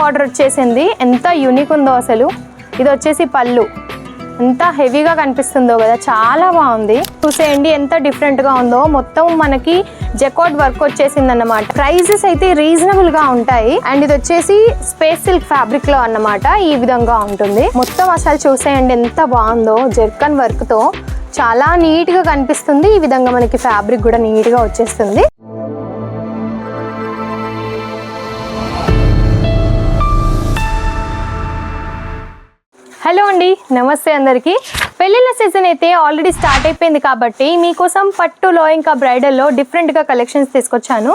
Border వచ్చేసింది, ఎంత unique ఉందో అసలు. ఇది వచ్చేసి పళ్ళు, ఎంత హెవీగా కనిపిస్తుందో కదా, చాలా బాగుంది. చూసేయండి ఎంత డిఫరెంట్గా ఉందో. మొత్తం మనకి జకార్డ్ వర్క్ వచ్చేసింది అన్నమాట. ప్రైజెస్ అయితే రీజనబుల్గా ఉంటాయి. అండ్ ఇది వచ్చేసి స్పేస్ సిల్క్ ఫ్యాబ్రిక్లో అన్నమాట. ఈ విధంగా ఉంటుంది మొత్తం. అసలు చూసేయండి ఎంత బాగుందో. జర్కన్ వర్క్తో చాలా నీట్గా కనిపిస్తుంది. ఈ విధంగా మనకి ఫ్యాబ్రిక్ కూడా నీట్గా వచ్చేస్తుంది. హలో అండి, నమస్తే అందరికీ. పెళ్ళిళ్ళ సీజన్ అయితే ఆల్రెడీ స్టార్ట్ అయిపోయింది కాబట్టి మీకోసం పట్టులో ఇంకా బ్రైడల్లో డిఫరెంట్గా కలెక్షన్స్ తీసుకొచ్చాను.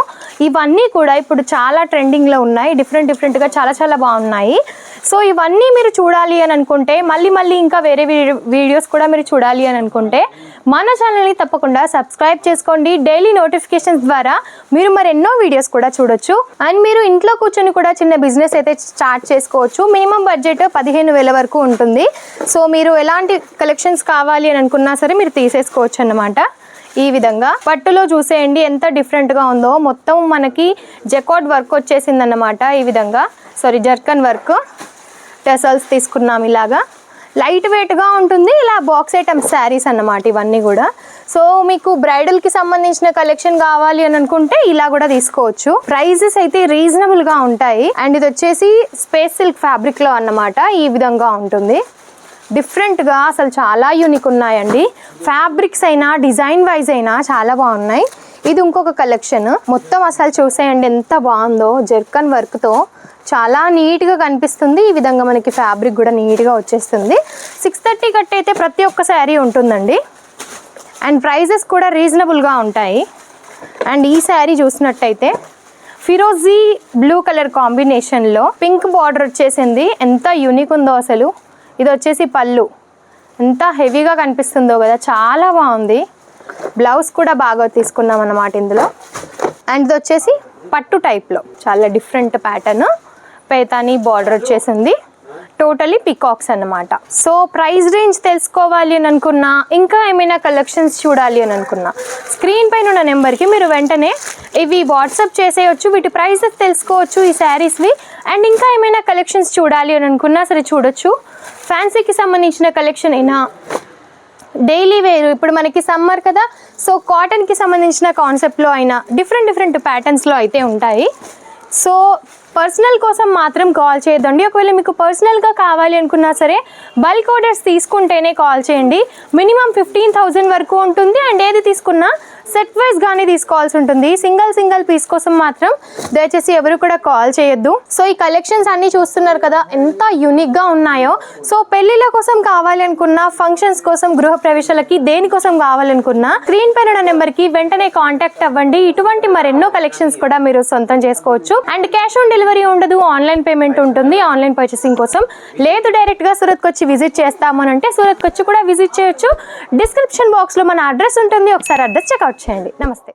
ఇవన్నీ కూడా ఇప్పుడు చాలా ట్రెండింగ్లో ఉన్నాయి. డిఫరెంట్గా చాలా బాగున్నాయి. సో ఇవన్నీ మీరు చూడాలి అని అనుకుంటే, మళ్ళీ ఇంకా వేరే వీడియోస్ కూడా మీరు చూడాలి అని అనుకుంటే మన ఛానల్ని తప్పకుండా సబ్స్క్రైబ్ చేసుకోండి. డైలీ నోటిఫికేషన్స్ ద్వారా మీరు మరెన్నో వీడియోస్ కూడా చూడొచ్చు. అండ్ మీరు ఇంట్లో కూర్చొని కూడా చిన్న బిజినెస్ అయితే స్టార్ట్ చేసుకోవచ్చు. మినిమం బడ్జెట్ 15,000 వరకు ఉంటుంది. సో మీరు ఎలాంటి కలెక్షన్స్ కావాలి అని అనుకున్నా సరే మీరు తీసేసుకోవచ్చు అన్నమాట. ఈ విధంగా పట్టులో చూసేయండి ఎంత డిఫరెంట్గా ఉందో. మొత్తం మనకి జకార్డ్ వర్క్ వచ్చేసింది అన్నమాట. ఈ విధంగా జర్కన్ వర్క్ టెసల్స్ తీసుకున్నాం. ఇలాగా లైట్ వెయిట్గా ఉంటుంది. ఇలా బాక్స్ ఐటమ్స్ శారీస్ అన్నమాట ఇవన్నీ కూడా. సో మీకు బ్రైడల్కి సంబంధించిన కలెక్షన్ కావాలి అని అనుకుంటే ఇలా కూడా తీసుకోవచ్చు. ప్రైజెస్ అయితే రీజనబుల్గా ఉంటాయి. అండ్ ఇది వచ్చేసి స్పేస్ సిల్క్ ఫ్యాబ్రిక్లో అన్నమాట. ఈ విధంగా ఉంటుంది. డిఫరెంట్గా అసలు చాలా యూనిక్ ఉన్నాయండి. ఫ్యాబ్రిక్స్ అయినా డిజైన్ వైజ్ అయినా చాలా బాగున్నాయి. ఇది ఇంకొక కలెక్షన్. మొత్తం అసలు చూసేయండి ఎంత బాగుందో. జర్కన్ వర్క్తో చాలా నీట్గా కనిపిస్తుంది. ఈ విధంగా మనకి ఫ్యాబ్రిక్ కూడా నీట్గా వచ్చేస్తుంది. 630 కట్ అయితే ప్రతి ఒక్క శారీ ఉంటుందండి. అండ్ ప్రైజెస్ కూడా రీజనబుల్గా ఉంటాయి. అండ్ ఈ శారీ చూసినట్టయితే ఫిరోజీ బ్లూ కలర్ కాంబినేషన్లో పింక్ బార్డర్ వచ్చేసింది. ఎంత యూనిక్ ఉందో అసలు. ఇది వచ్చేసి పళ్ళు, ఎంత హెవీగా కనిపిస్తుందో కదా, చాలా బాగుంది. బ్లౌజ్ కూడా బాగా తీసుకున్నాం అన్నమాట ఇందులో. అండ్ ఇది వచ్చేసి పట్టు టైప్లో చాలా డిఫరెంట్ ప్యాటర్న్. పైతానీ బార్డర్ వచ్చేసింది. టోటలీ పికాక్స్ అన్నమాట. సో ప్రైస్ రేంజ్ తెలుసుకోవాలి అని అనుకున్నా, ఇంకా ఏమైనా కలెక్షన్స్ చూడాలి అని అనుకున్నా, స్క్రీన్ పైన ఉన్న నెంబర్కి మీరు వెంటనే ఇవి వాట్సాప్ చేసేయచ్చు. వీటి ప్రైసెస్ తెలుసుకోవచ్చు ఈ శారీస్వి. అండ్ ఇంకా ఏమైనా కలెక్షన్స్ చూడాలి అని అనుకున్నా సరే చూడొచ్చు. ఫ్యాన్సీకి సంబంధించిన కలెక్షన్ అయినా, డైలీ వేరు, ఇప్పుడు మనకి సమ్మర్ కదా, సో కాటన్కి సంబంధించిన కాన్సెప్ట్లో అయినా డిఫరెంట్ ప్యాటర్న్స్లో అయితే ఉంటాయి. సో పర్సనల్ కోసం మాత్రం కాల్ చేయొద్దండి. ఒకవేళ మీకు పర్సనల్గా కావాలి అనుకున్నా సరే బల్క్ ఆర్డర్స్ తీసుకుంటేనే కాల్ చేయండి. మినిమం 15,000 వరకు ఉంటుంది. అండ్ ఏది తీసుకున్నా సెట్ వైజ్గానే తీసుకోవాల్సి ఉంటుంది. సింగిల్ పీస్ కోసం మాత్రం దయచేసి ఎవరు కూడా కాల్ చేయొద్దు. సో ఈ కలెక్షన్స్ అన్నీ చూస్తున్నారు కదా ఎంత యూనిక్గా ఉన్నాయో. సో పెళ్ళిళ్ళ కోసం కావాలి అనుకున్నా, ఫంక్షన్స్ కోసం, గృహ ప్రవేశాలకి దేనికోసం కావాలనుకున్నా స్క్రీన్ పైన ఉన్న నెంబర్కి వెంటనే కాంటాక్ట్ అవ్వండి. ఇటువంటి మరెన్నో కలెక్షన్స్ కూడా మీరు సొంతం చేసుకోవచ్చు. అండ్ క్యాష్ ఆన్ డెలివరీ ఉండదు, ఆన్లైన్ పేమెంట్ ఉంటుంది. ఆన్లైన్ పర్చేసింగ్ కోసం లేదు, డైరెక్ట్గా సూరత్కి వచ్చి విజిట్ చేస్తామనంటే సూరత్కి వచ్చి కూడా విజిట్ చేయొచ్చు. డిస్క్రిప్షన్ బాక్స్లో మన అడ్రస్ ఉంటుంది, ఒకసారి అడ్రస్ చెక్అవుట్ చేయండి. నమస్తే.